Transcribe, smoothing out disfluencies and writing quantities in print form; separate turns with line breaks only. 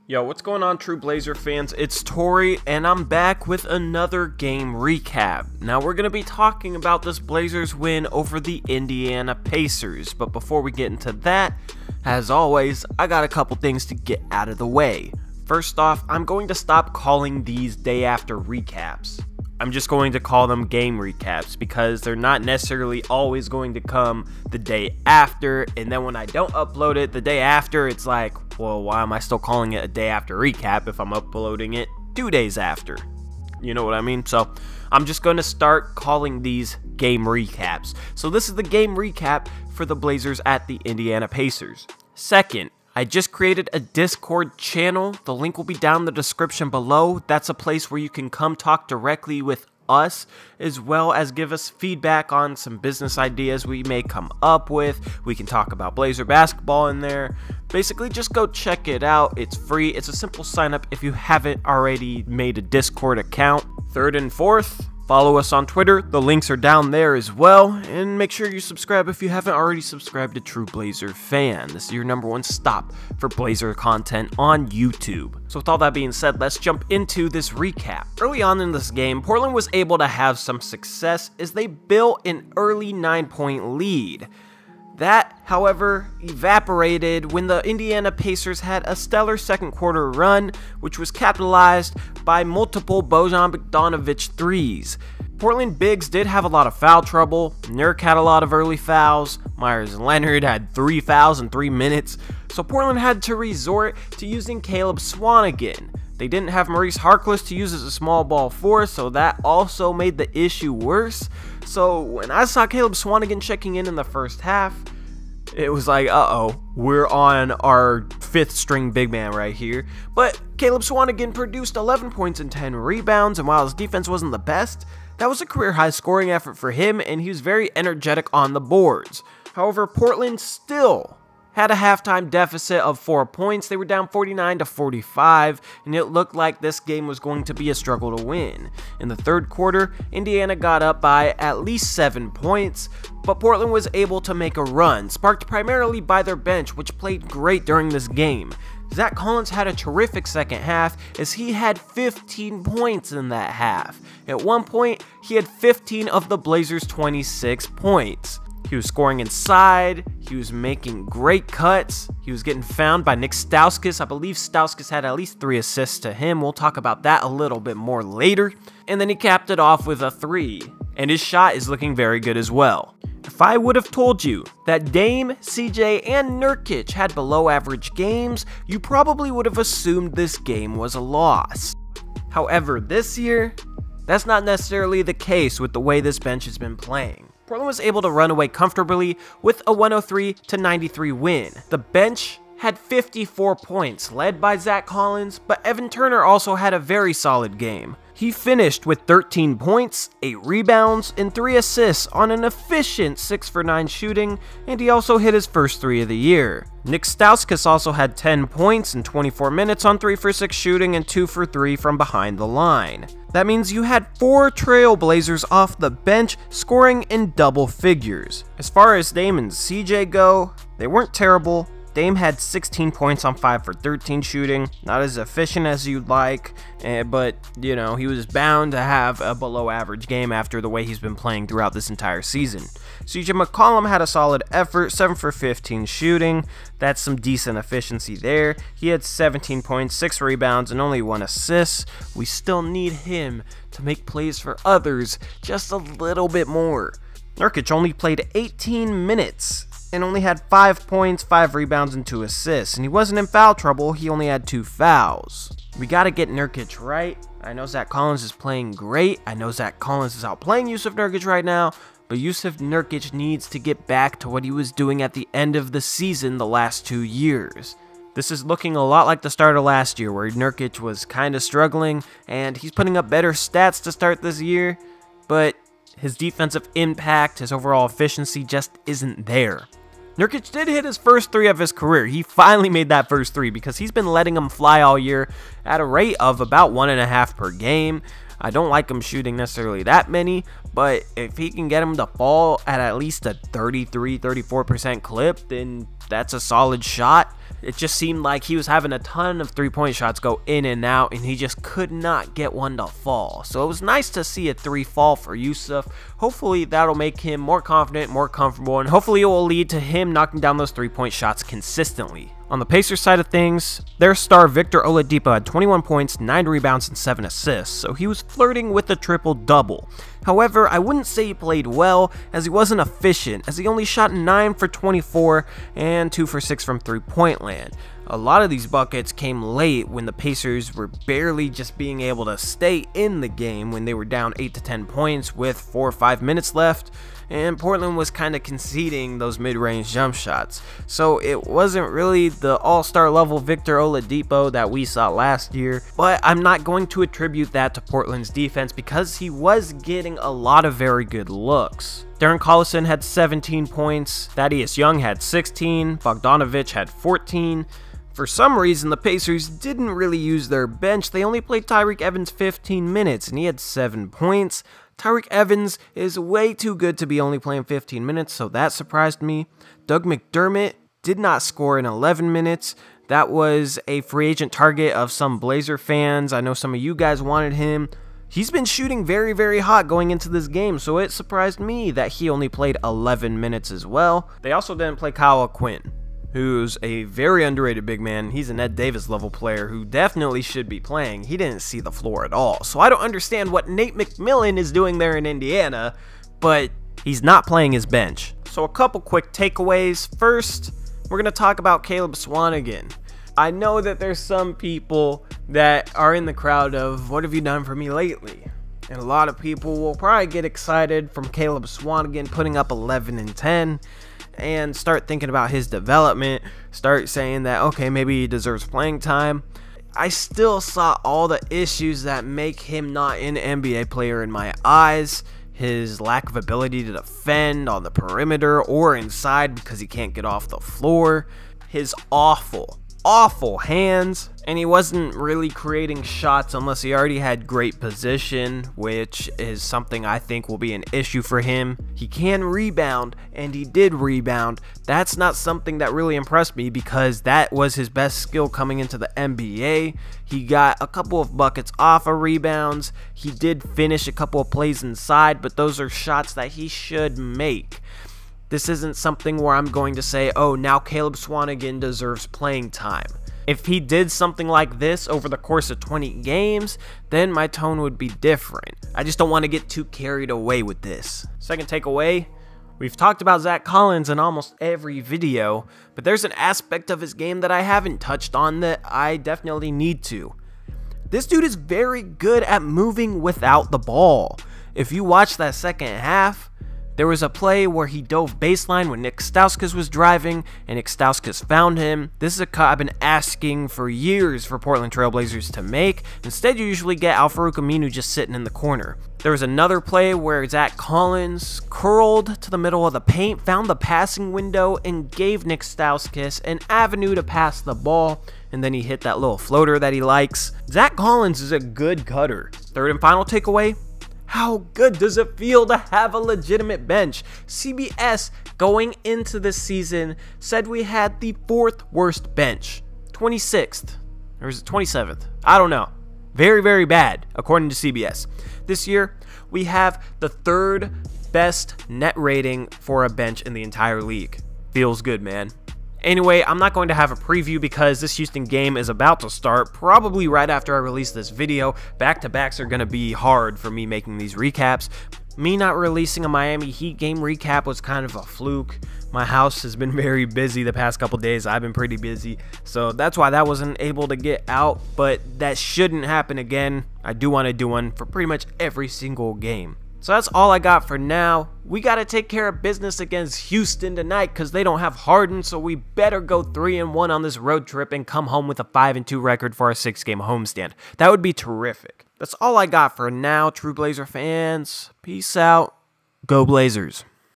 Yo, what's going on, true Blazer fans? It's Tori, and I'm back with another game recap. Now, we're going to be talking about this Blazers win over the Indiana Pacers, but before we get into that, as always, I got a couple things to get out of the way. First off, I'm going to stop calling these day after recaps. I'm just going to call them game recaps because they're not necessarily always going to come the day after, and then when I don't upload it the day after, it's like, well, why am I still calling it a day after recap if I'm uploading it 2 days after? You know what I mean? So I'm just going to start calling these game recaps. So this is the game recap for the Blazers at the Indiana Pacers. Second, I just created a Discord channel. The link will be down in the description below. That's a place where you can come talk directly with us, as well as give us feedback on some business ideas we may come up with. We can talk about Blazer basketball in there. Basically, just go check it out. It's free. It's a simple sign up if you haven't already made a Discord account. Third and fourth, follow us on Twitter. The links are down there as well. And make sure you subscribe if you haven't already subscribed to True Blazer Fan. This is your #1 stop for Blazer content on YouTube. So with all that being said, let's jump into this recap. Early on in this game, Portland was able to have some success as they built an early 9-point lead. That, however, evaporated when the Indiana Pacers had a stellar second quarter run, which was capitalized by multiple Bojan Bogdanovic threes. Portland bigs did have a lot of foul trouble. Nurk had a lot of early fouls. Myers Leonard had 3 fouls in 3 minutes. So Portland had to resort to using Caleb Swanigan. They didn't have Maurice Harkless to use as a small ball force, so that also made the issue worse. So when I saw Caleb Swanigan checking in the first half, it was like, uh-oh, we're on our 5th string big man right here. But Caleb Swanigan produced 11 points and 10 rebounds, and while his defense wasn't the best, that was a career-high scoring effort for him, and he was very energetic on the boards. However, Portland still had a halftime deficit of 4 points. They were down 49-45, and it looked like this game was going to be a struggle to win. In the third quarter, Indiana got up by at least 7 points, but Portland was able to make a run, sparked primarily by their bench, which played great during this game. Zach Collins had a terrific second half as he had 15 points in that half. At one point, he had 15 of the Blazers' 26 points. He was scoring inside, he was making great cuts, he was getting found by Nick Stauskas. I believe Stauskas had at least 3 assists to him. We'll talk about that a little bit more later. And then he capped it off with a 3, and his shot is looking very good as well. If I would have told you that Dame, CJ, and Nurkic had below average games, you probably would have assumed this game was a loss. However, this year, that's not necessarily the case with the way this bench has been playing. Portland was able to run away comfortably with a 103-93 win. The bench had 54 points, led by Zach Collins, but Evan Turner also had a very solid game. He finished with 13 points, 8 rebounds, and 3 assists on an efficient 6 for 9 shooting, and he also hit his first 3 of the year. Nick Stauskas also had 10 points in 24 minutes on 3 for 6 shooting and 2 for 3 from behind the line. That means you had 4 Trailblazers off the bench scoring in double figures. As far as Dame and CJ go, they weren't terrible. Dame had 16 points on 5 for 13 shooting, not as efficient as you'd like, but, you know, he was bound to have a below average game after the way he's been playing throughout this entire season. CJ McCollum had a solid effort, 7 for 15 shooting, that's some decent efficiency there. He had 17 points, 6 rebounds, and only 1 assist. We still need him to make plays for others just a little bit more. Nurkic only played 18 minutes and only had 5 points, 5 rebounds, and 2 assists. And he wasn't in foul trouble, he only had 2 fouls. We gotta get Nurkic right. I know Zach Collins is playing great. I know Zach Collins is outplaying Jusuf Nurkic right now, but Jusuf Nurkic needs to get back to what he was doing at the end of the season the last 2 years. This is looking a lot like the start of last year, where Nurkic was kind of struggling, and he's putting up better stats to start this year, but his defensive impact, his overall efficiency just isn't there. Nurkic did hit his first 3 of his career. He finally made that first 3 because he's been letting them fly all year at a rate of about 1.5 per game. I don't like him shooting necessarily that many, but if he can get him to fall at least a 33-34% clip, then that's a solid shot. It just seemed like he was having a ton of three-point shots go in and out, and he just could not get one to fall. So it was nice to see a 3 fall for Yusuf. Hopefully that'll make him more confident, more comfortable, and hopefully it will lead to him knocking down those three-point shots consistently. On the Pacers side of things, their star Victor Oladipo had 21 points, 9 rebounds, and 7 assists, so he was flirting with a triple-double. However, I wouldn't say he played well, as he wasn't efficient, as he only shot 9 for 24 and 2 for 6 from three-point land. A lot of these buckets came late when the Pacers were barely just being able to stay in the game when they were down 8 to 10 points with 4 or 5 minutes left, and Portland was kind of conceding those mid-range jump shots. So it wasn't really the all-star level Victor Oladipo that we saw last year, but I'm not going to attribute that to Portland's defense because he was getting a lot of very good looks. Darren Collison had 17 points, Thaddeus Young had 16, Bogdanovic had 14. For some reason, the Pacers didn't really use their bench. They only played Tyreke Evans 15 minutes, and he had 7 points. Tyreke Evans is way too good to be only playing 15 minutes, so that surprised me. Doug McDermott did not score in 11 minutes. That was a free agent target of some Blazer fans. I know some of you guys wanted him. He's been shooting very, very hot going into this game, so it surprised me that he only played 11 minutes as well. They also didn't play Kyle O'Quinn, who's a very underrated big man. He's an Ed Davis level player who definitely should be playing. He didn't see the floor at all. So I don't understand what Nate McMillan is doing there in Indiana, but he's not playing his bench. So a couple quick takeaways. First, we're going to talk about Caleb Swanigan. I know that there's some people that are in the crowd of, what have you done for me lately? And a lot of people will probably get excited from Caleb Swanigan putting up 11 and 10. And start thinking about his development, start saying that, okay, maybe he deserves playing time. I still saw all the issues that make him not an NBA player in my eyes. His lack of ability to defend on the perimeter or inside because he can't get off the floor. His awful hands, and he wasn't really creating shots unless he already had great position, which is something I think will be an issue for him. He can rebound, and he did rebound. That's not something that really impressed me because that was his best skill coming into the NBA. He got a couple of buckets off of rebounds. He did finish a couple of plays inside, but those are shots that he should make. This isn't something where I'm going to say, oh, now Caleb Swanigan deserves playing time. If he did something like this over the course of 20 games, then my tone would be different. I just don't want to get too carried away with this. Second takeaway, we've talked about Zach Collins in almost every video, but there's an aspect of his game that I haven't touched on that I definitely need to. This dude is very good at moving without the ball. If you watch that second half, there was a play where he dove baseline when Nick Stauskas was driving, and Nick Stauskas found him. This is a cut I've been asking for years for Portland Trailblazers to make. Instead, you usually get Al-Farouq Aminu just sitting in the corner. There was another play where Zach Collins curled to the middle of the paint, found the passing window, and gave Nick Stauskas an avenue to pass the ball, and then he hit that little floater that he likes. Zach Collins is a good cutter. Third and final takeaway, how good does it feel to have a legitimate bench? CBS going into this season said we had the 4th worst bench. 26th. Or is it 27th? I don't know. Very, very bad, according to CBS. This year, we have the 3rd best net rating for a bench in the entire league. Feels good, man. Anyway, I'm not going to have a preview because this Houston game is about to start, probably right after I release this video. Back-to-backs are going to be hard for me making these recaps. Me not releasing a Miami Heat game recap was kind of a fluke. My house has been very busy the past couple days. I've been pretty busy, so that's why that wasn't able to get out, but that shouldn't happen again. I do want to do one for pretty much every single game. So that's all I got for now. We got to take care of business against Houston tonight because they don't have Harden, so we better go 3-1 on this road trip and come home with a 5-2 record for our 6-game homestand. That would be terrific. That's all I got for now, true Blazer fans. Peace out. Go Blazers.